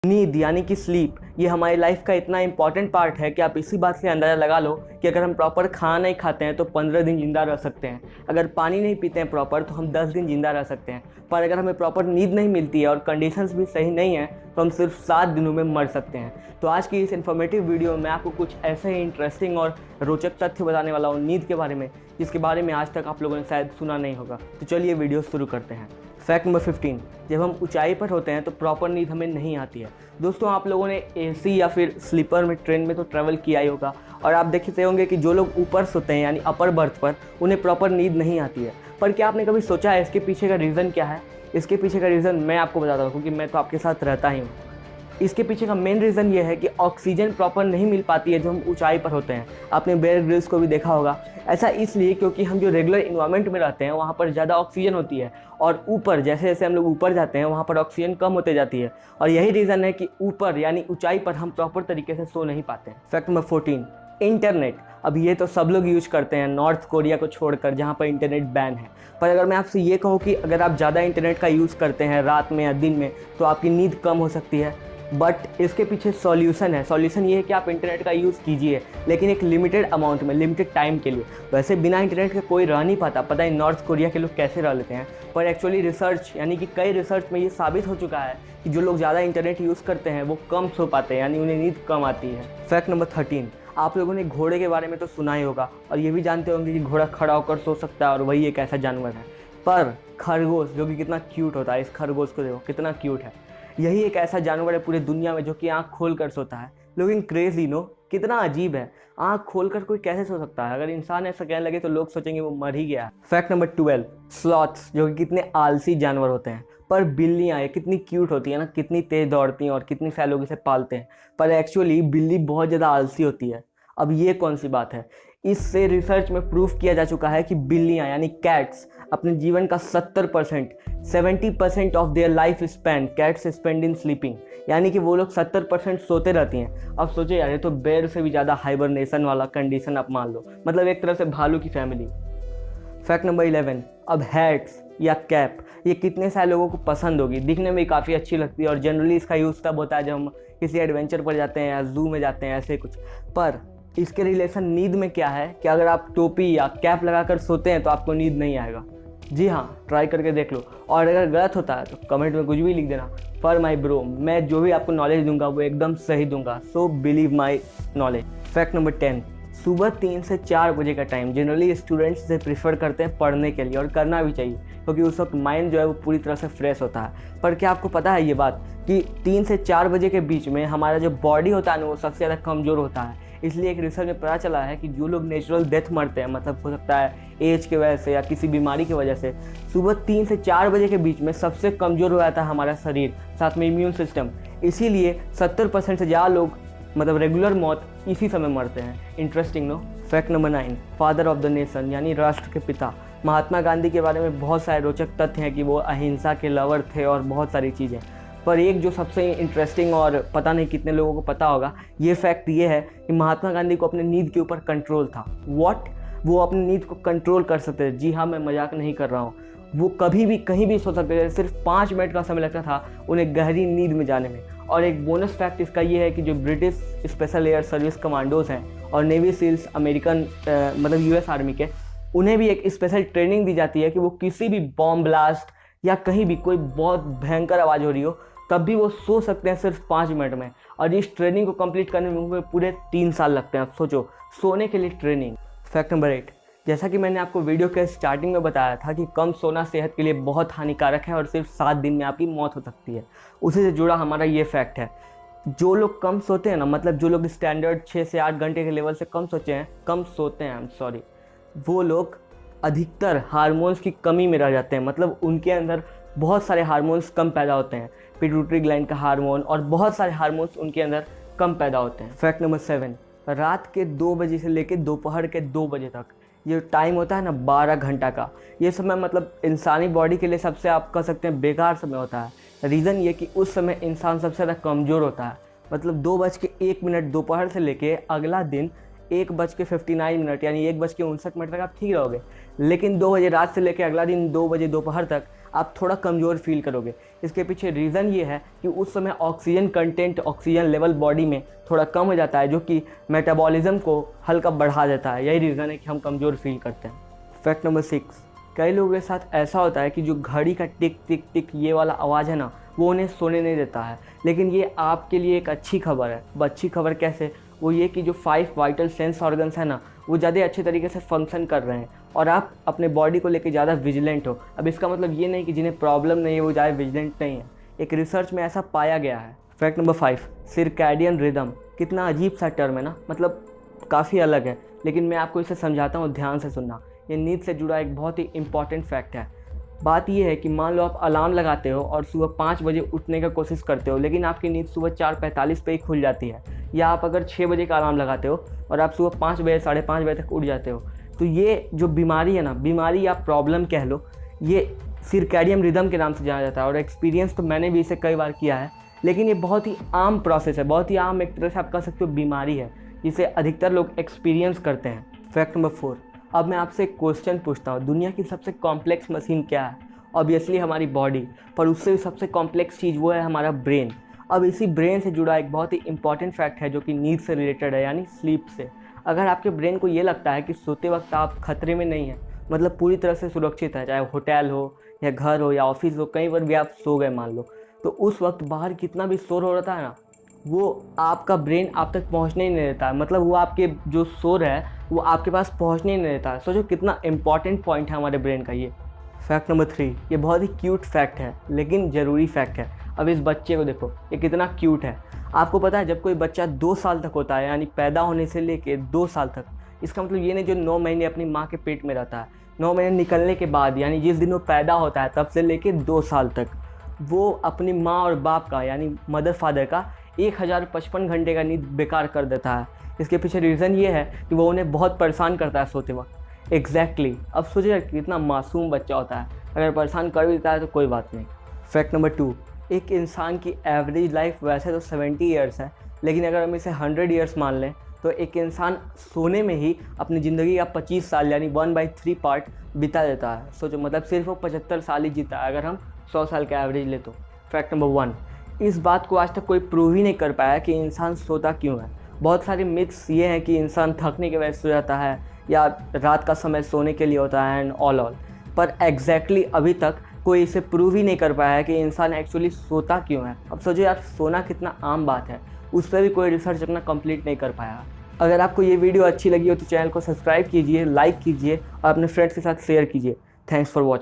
नींद यानी कि स्लीप ये हमारी लाइफ का इतना इंपॉर्टेंट पार्ट है कि आप इसी बात से अंदाज़ा लगा लो कि अगर हम प्रॉपर खाना नहीं खाते हैं तो 15 दिन जिंदा रह सकते हैं। अगर पानी नहीं पीते हैं प्रॉपर तो हम 10 दिन जिंदा रह सकते हैं। पर अगर हमें प्रॉपर नींद नहीं मिलती है और कंडीशंस भी सही नहीं है तो हम सिर्फ 7 दिनों में मर सकते हैं। तो आज की इस इन्फॉर्मेटिव वीडियो में आपको कुछ ऐसे ही इंटरेस्टिंग और रोचक तथ्य बताने वाला हूँ नींद के बारे में, जिसके बारे में आज तक आप लोगों ने शायद सुना नहीं होगा। तो चलिए वीडियो शुरू करते हैं। फैक्ट नंबर 15, जब हम ऊंचाई पर होते हैं तो प्रॉपर नींद हमें नहीं आती है। दोस्तों, आप लोगों ने एसी या फिर स्लीपर में ट्रेन में तो ट्रैवल किया ही होगा और आप देखते होंगे कि जो लोग ऊपर सोते हैं यानी अपर बर्थ पर, उन्हें प्रॉपर नींद नहीं आती है। पर क्या आपने कभी सोचा है इसके पीछे का रीज़न क्या है? इसके पीछे का रीज़न मैं आपको बताता हूँ, क्योंकि मैं तो आपके साथ रहता ही हूँ। इसके पीछे का मेन रीज़न ये है कि ऑक्सीजन प्रॉपर नहीं मिल पाती है जब हम ऊंचाई पर होते हैं। आपने बेयर ग्रिल्स को भी देखा होगा। ऐसा इसलिए क्योंकि हम जो रेगुलर इन्वायरमेंट में रहते हैं वहाँ पर ज़्यादा ऑक्सीजन होती है और ऊपर जैसे जैसे हम लोग ऊपर जाते हैं वहाँ पर ऑक्सीजन कम होते जाती है। और यही रीज़न है कि ऊपर यानी ऊंचाई पर हम प्रॉपर तरीके से सो नहीं पाते हैं। Fact number 14, internet. अब ये तो सब लोग यूज करते हैं नॉर्थ कोरिया को छोड़कर, जहाँ पर इंटरनेट बैन है। पर अगर मैं आपसे ये कहूँ कि अगर आप ज़्यादा इंटरनेट का यूज़ करते हैं रात में या दिन में तो आपकी नींद कम हो सकती है। बट इसके पीछे सॉल्यूशन है। सॉल्यूशन ये है कि आप इंटरनेट का यूज़ कीजिए, लेकिन एक लिमिटेड अमाउंट में, लिमिटेड टाइम के लिए। वैसे बिना इंटरनेट के कोई रह नहीं पाता, पता है नॉर्थ कोरिया के लोग कैसे रह लेते हैं। पर एक्चुअली रिसर्च यानी कि कई रिसर्च में ये साबित हो चुका है कि जो लोग ज़्यादा इंटरनेट यूज़ करते हैं वो कम सो पाते हैं, यानी उन्हें नींद कम आती है। फैक्ट नंबर 13, आप लोगों ने घोड़े के बारे में तो सुना ही होगा और ये भी जानते होंगे कि घोड़ा खड़ा होकर सो सकता है और वही एक ऐसा जानवर है। पर खरगोश, जो कि कितना क्यूट होता है, इस खरगोश को देखो कितना क्यूट है। यही एक ऐसा जानवर है पूरी दुनिया में जो कि आँख खोल कर सोता है। लुकिंग क्रेजी नो, कितना अजीब है। आँख खोलकर कोई कैसे सो सकता है? अगर इंसान ऐसा कहने लगे तो लोग सोचेंगे वो मर ही गया है। फैक्ट नंबर 12, स्लॉथ्स, जो कि कितने आलसी जानवर होते हैं। पर बिल्लियाँ ये कितनी क्यूट होती है ना, कितनी तेज दौड़ती हैं और कितनी सारे लोग इसे पालते हैं। पर एक्चुअली बिल्ली बहुत ज़्यादा आलसी होती है। अब ये कौन सी बात है? इससे रिसर्च में प्रूफ किया जा चुका है कि बिल्लियाँ यानी कैट्स अपने जीवन का 70% of their life span cats spend in sleeping, यानी कि वो लोग 70% सोते रहती हैं। अब सोचे यार, ये तो बेर से भी ज़्यादा हाइबरनेशन वाला कंडीशन आप मान लो, मतलब एक तरह से भालू की फैमिली। फैक्ट नंबर 11, अब हैट्स या कैप ये कितने सारे लोगों को पसंद होगी। दिखने में काफ़ी अच्छी लगती है और जनरली इसका यूज़ तब होता है जब हम किसी एडवेंचर पर जाते हैं या जू में जाते हैं, ऐसे कुछ। पर इसके रिलेशन नींद में क्या है कि अगर आप टोपी या कैप लगाकर सोते हैं तो आपको नींद नहीं आएगा। जी हाँ, ट्राई करके देख लो, और अगर गलत होता है तो कमेंट में कुछ भी लिख देना। फॉर माई ब्रो, मैं जो भी आपको नॉलेज दूंगा वो एकदम सही दूंगा, so believe my knowledge. Fact number 10, सुबह 3 से 4 बजे का टाइम जनरली स्टूडेंट्स से प्रीफर करते हैं पढ़ने के लिए, और करना भी चाहिए क्योंकि उस वक्त माइंड जो है वो पूरी तरह से फ्रेश होता है। पर क्या आपको पता है ये बात कि 3 से 4 बजे के बीच में हमारा जो बॉडी होता है ना वो सबसे ज़्यादा कमज़ोर होता है। इसलिए एक रिसर्च में पता चला है कि जो लोग नेचुरल डेथ मरते हैं, मतलब हो सकता है एज की वजह से या किसी बीमारी की वजह से, सुबह 3 से 4 बजे के बीच में सबसे कमज़ोर हो जाता है हमारा शरीर, साथ में इम्यून सिस्टम। इसीलिए 70% से ज़्यादा लोग, मतलब रेगुलर मौत इसी समय मरते हैं। Interesting no. Fact number 9, father of the nation यानी राष्ट्र के पिता महात्मा गांधी के बारे में बहुत सारे रोचक तथ्य हैं कि वो अहिंसा के लवर थे और बहुत सारी चीज़ें। पर एक जो सबसे इंटरेस्टिंग और पता नहीं कितने लोगों को पता होगा, ये फैक्ट ये है कि महात्मा गांधी को अपने नींद के ऊपर कंट्रोल था। व्हाट? वो अपनी नींद को कंट्रोल कर सकते थे। जी हाँ, मैं मजाक नहीं कर रहा हूँ। वो कभी भी कहीं भी सो सकते थे। सिर्फ 5 मिनट का समय लगता था उन्हें गहरी नींद में जाने में। और एक बोनस फैक्ट इसका ये है कि जो British special air service commandos हैं और नेवी सील्स अमेरिकन मतलब US आर्मी के, उन्हें भी एक स्पेशल ट्रेनिंग दी जाती है कि वो किसी भी बॉम्ब ब्लास्ट या कहीं भी कोई बहुत भयंकर आवाज़ हो रही हो तब भी वो सो सकते हैं सिर्फ 5 मिनट में। और इस ट्रेनिंग को कंप्लीट करने में उनको पूरे 3 साल लगते हैं। आप सोचो, सोने के लिए ट्रेनिंग। फैक्ट नंबर 8, जैसा कि मैंने आपको वीडियो के स्टार्टिंग में बताया था कि कम सोना सेहत के लिए बहुत हानिकारक है और सिर्फ 7 दिन में आपकी मौत हो सकती है, उसी से जुड़ा हमारा ये फैक्ट है। जो लोग कम सोते हैं ना, मतलब जो लोग स्टैंडर्ड 6 से 8 घंटे के लेवल से कम सोते हैं, वो लोग अधिकतर हार्मोन्स की कमी में रह जाते हैं। मतलब उनके अंदर बहुत सारे हार्मोन्स कम पैदा होते हैं, पिट्यूटरी ग्लैंड का हार्मोन और बहुत सारे हार्मोन्स उनके अंदर कम पैदा होते हैं। फैक्ट नंबर 7, रात के 2 बजे से लेकर दोपहर के 2 बजे तक ये टाइम होता है ना 12 घंटा का, ये समय मतलब इंसानी बॉडी के लिए सबसे आप कह सकते हैं बेकार समय होता है। रीज़न ये कि उस समय इंसान सबसे ज़्यादा कमज़ोर होता है। मतलब 2:01 दोपहर से लेके अगला दिन 1:59 यानी 1:59 तक आप ठीक रहोगे, लेकिन 2 बजे रात से लेकर अगला दिन 2 बजे दोपहर तक आप थोड़ा कमज़ोर फील करोगे। इसके पीछे रीज़न ये है कि उस समय oxygen content, oxygen level body में थोड़ा कम हो जाता है, जो कि मेटाबॉलिज्म को हल्का बढ़ा देता है। यही रीज़न है कि हम कमज़ोर फील करते हैं। फैक्ट नंबर 6, कई लोगों के साथ ऐसा होता है कि जो घड़ी का टिक टिक टिक ये वाला आवाज़ है ना, वो उन्हें सोने नहीं देता है। लेकिन ये आपके लिए एक अच्छी खबर है। वो अच्छी खबर कैसे? वो ये कि जो 5 वाइटल सेंस ऑर्गन्स है ना, वो ज़्यादा अच्छे तरीके से फंक्शन कर रहे हैं और आप अपने बॉडी को लेकर ज़्यादा विजिलेंट हो। अब इसका मतलब ये नहीं कि जिन्हें प्रॉब्लम नहीं है वो ज़्यादा विजिलेंट नहीं है। एक रिसर्च में ऐसा पाया गया है। Fact number 5, circadian rhythm. कितना अजीब सा टर्म है ना, मतलब काफ़ी अलग है, लेकिन मैं आपको इसे समझाता हूँ, ध्यान से सुनना। ये नींद से जुड़ा एक बहुत ही इंपॉर्टेंट फैक्ट है। बात यह है कि मान लो आप अलार्म लगाते हो और सुबह 5 बजे उठने का कोशिश करते हो, लेकिन आपकी नींद सुबह 4:45 पे ही खुल जाती है। या आप अगर 6 बजे का अलार्म लगाते हो और आप सुबह 5 बजे, 5:30 बजे तक उठ जाते हो, तो ये जो बीमारी है ना, बीमारी या प्रॉब्लम कह लो, ये सिरकैडियन रिदम के नाम से जाना जाता है। और एक्सपीरियंस तो मैंने भी इसे कई बार किया है, लेकिन ये बहुत ही आम प्रोसेस है, बहुत ही आम, एक तरह से आप कह सकते हो बीमारी है, जिसे अधिकतर लोग एक्सपीरियंस करते हैं। फैक्ट नंबर 4, अब मैं आपसे एक क्वेश्चन पूछता हूँ, दुनिया की सबसे कॉम्प्लेक्स मशीन क्या है? ऑब्वियसली हमारी बॉडी, पर उससे भी सबसे कॉम्प्लेक्स चीज़ वो है हमारा ब्रेन। अब इसी ब्रेन से जुड़ा एक बहुत ही इंपॉर्टेंट फैक्ट है जो कि नींद से रिलेटेड है, यानी स्लीप से। अगर आपके ब्रेन को ये लगता है कि सोते वक्त आप खतरे में नहीं हैं, मतलब पूरी तरह से सुरक्षित है, चाहे होटल हो या घर हो या ऑफिस हो, कहीं पर भी आप सो गए मान लो, तो उस वक्त बाहर कितना भी शोर हो रहा है ना, वो आपका ब्रेन आप तक पहुंचने ही नहीं देता है। मतलब वो आपके जो शोर है वो आपके पास पहुंचने ही नहीं देता है। सोचो कितना इंपॉर्टेंट पॉइंट है हमारे ब्रेन का ये। फैक्ट नंबर 3, ये बहुत ही क्यूट फैक्ट है लेकिन ज़रूरी फैक्ट है। अब इस बच्चे को देखो, ये कितना क्यूट है। आपको पता है जब कोई बच्चा 2 साल तक होता है, यानी पैदा होने से लेके 2 साल तक, इसका मतलब ये नहीं जो 9 महीने अपनी माँ के पेट में रहता है, 9 महीने निकलने के बाद, यानी जिस दिन वो पैदा होता है तब से लेके 2 साल तक, वो अपनी माँ और बाप का, यानी मदर फादर का 1055 घंटे का नींद बेकार कर देता है। इसके पीछे रीज़न ये है कि वो उन्हें बहुत परेशान करता है सोते वक्त। एग्जैक्टली। अब सोचिए कितना मासूम बच्चा होता है, अगर परेशान कर भी देता है तो कोई बात नहीं। फैक्ट नंबर 2, एक इंसान की एवरेज लाइफ वैसे तो 70 ईयर्स है, लेकिन अगर हम इसे 100 ईयर्स मान लें तो एक इंसान सोने में ही अपनी ज़िंदगी का 25 साल यानी 1/3 पार्ट बिता देता है। सोचो, मतलब सिर्फ वो 75 साल ही जीता है अगर हम 100 साल का एवरेज ले तो। फैक्ट नंबर 1, इस बात को आज तक कोई प्रूव ही नहीं कर पाया कि इंसान सोता क्यों है। बहुत सारे मिथ्स ये हैं कि इंसान थकने की वजह से सो जाता है या रात का समय सोने के लिए होता है एंड ऑल, पर एग्जैक्टली अभी तक कोई इसे प्रूव ही नहीं कर पाया है कि इंसान एक्चुअली सोता क्यों है। अब सोचो यार, सोना कितना आम बात है, उस पर भी कोई रिसर्च अपना कंप्लीट नहीं कर पाया। अगर आपको ये वीडियो अच्छी लगी हो तो चैनल को सब्सक्राइब कीजिए, लाइक कीजिए और अपने फ्रेंड्स के साथ शेयर कीजिए। Thanks for watching.